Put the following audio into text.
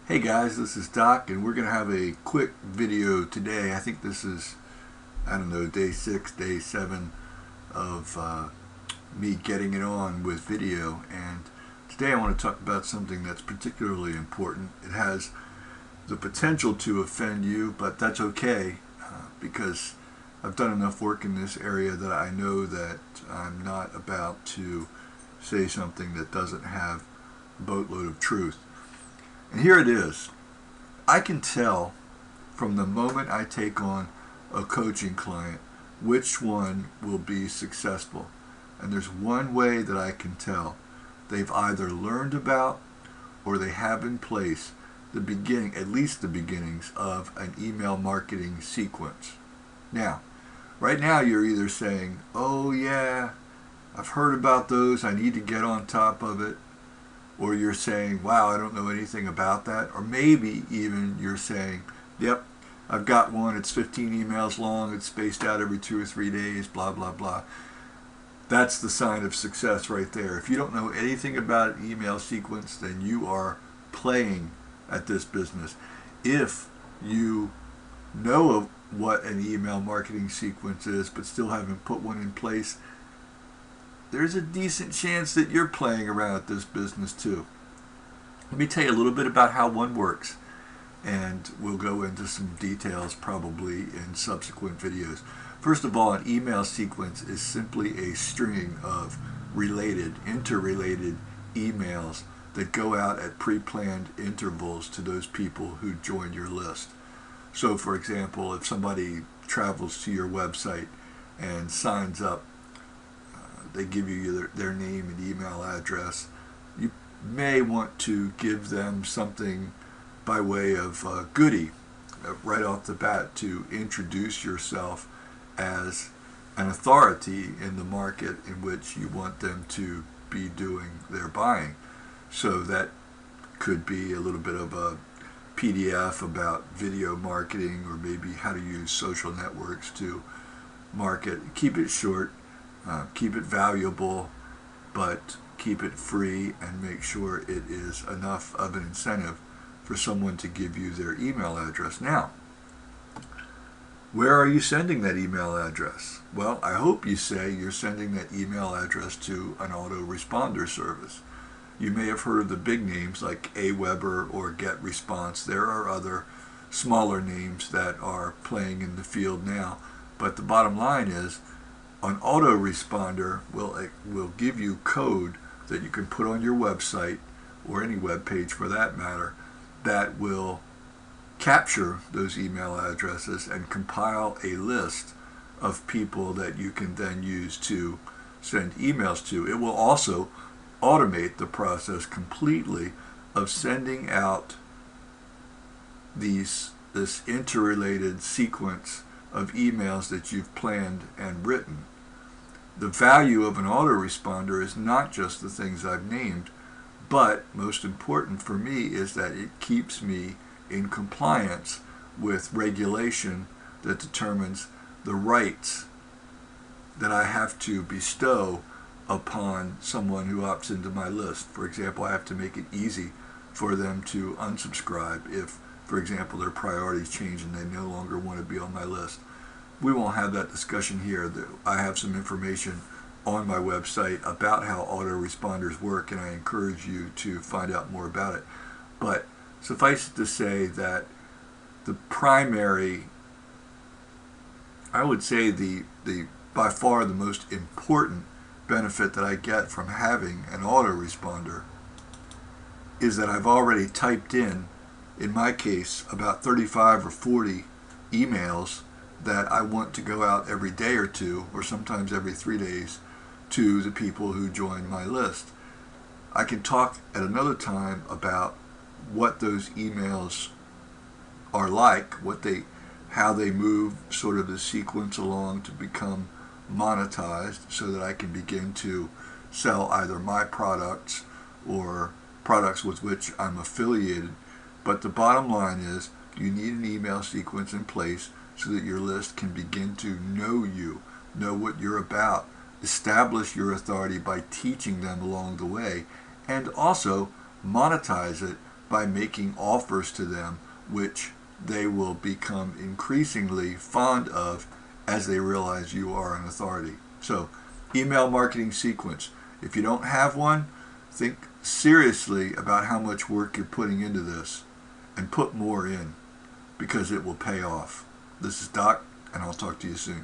Hey guys, this is Doc, and we're going to have a quick video today. I think this is, I don't know, day 6, day 7 of me getting it on with video. And today I want to talk about something that's particularly important. It has the potential to offend you, but that's okay because I've done enough work in this area that I know that I'm not about to say something that doesn't have a boatload of truth. And here it is. I can tell from the moment I take on a coaching client which one will be successful. And there's one way that I can tell. They've either learned about or they have in place the beginning, at least the beginnings of an email marketing sequence. Now, right now you're either saying, oh yeah, I've heard about those, I need to get on top of it. Or you're saying, wow, I don't know anything about that. Or maybe even you're saying, yep, I've got one, it's 15 emails long, it's spaced out every 2 or 3 days, blah, blah, blah. That's the sign of success right there. If you don't know anything about an email sequence, then you are playing at this business. If you know of what an email marketing sequence is, but still haven't put one in place, there's a decent chance that you're playing around at this business too. Let me tell you a little bit about how one works, and we'll go into some details probably in subsequent videos. First of all, an email sequence is simply a string of interrelated emails that go out at pre-planned intervals to those people who join your list. So for example, if somebody travels to your website and signs up, they give you their name and email address. You may want to give them something by way of goodie right off the bat to introduce yourself as an authority in the market in which you want them to be doing their buying. So that could be a little bit of a PDF about video marketing, or maybe how to use social networks to market. Keep it short. Keep it valuable, but keep it free, and make sure it is enough of an incentive for someone to give you their email address. Now, where are you sending that email address? Well, I hope you say you're sending that email address to an autoresponder service. You may have heard of the big names like Aweber or GetResponse. There are other smaller names that are playing in the field now, but the bottom line is, an autoresponder will give you code that you can put on your website, or any web page for that matter, that will capture those email addresses and compile a list of people that you can then use to send emails to. It will also automate the process completely of sending out this interrelated sequence of emails that you've planned and written. The value of an autoresponder is not just the things I've named, but most important for me is that it keeps me in compliance with regulation that determines the rights that I have to bestow upon someone who opts into my list. For example, I have to make it easy for them to unsubscribe if, for example, their priorities change and they no longer want to be on my list. We won't have that discussion here. I have some information on my website about how autoresponders work, and I encourage you to find out more about it. But suffice it to say that the primary, I would say the by far the most important benefit that I get from having an autoresponder is that I've already typed in my case, about 35 or 40 emails that I want to go out every day or two, or sometimes every 3 days, to the people who join my list. I can talk at another time about what those emails are like, how they move sort of the sequence along to become monetized, so that I can begin to sell either my products or products with which I'm affiliated. But the bottom line is, you need an email sequence in place so that your list can begin to know you, know what you're about, establish your authority by teaching them along the way, and also monetize it by making offers to them, which they will become increasingly fond of as they realize you are an authority. So, email marketing sequence. If you don't have one, think seriously about how much work you're putting into this and put more in, because it will pay off. This is Doc, and I'll talk to you soon.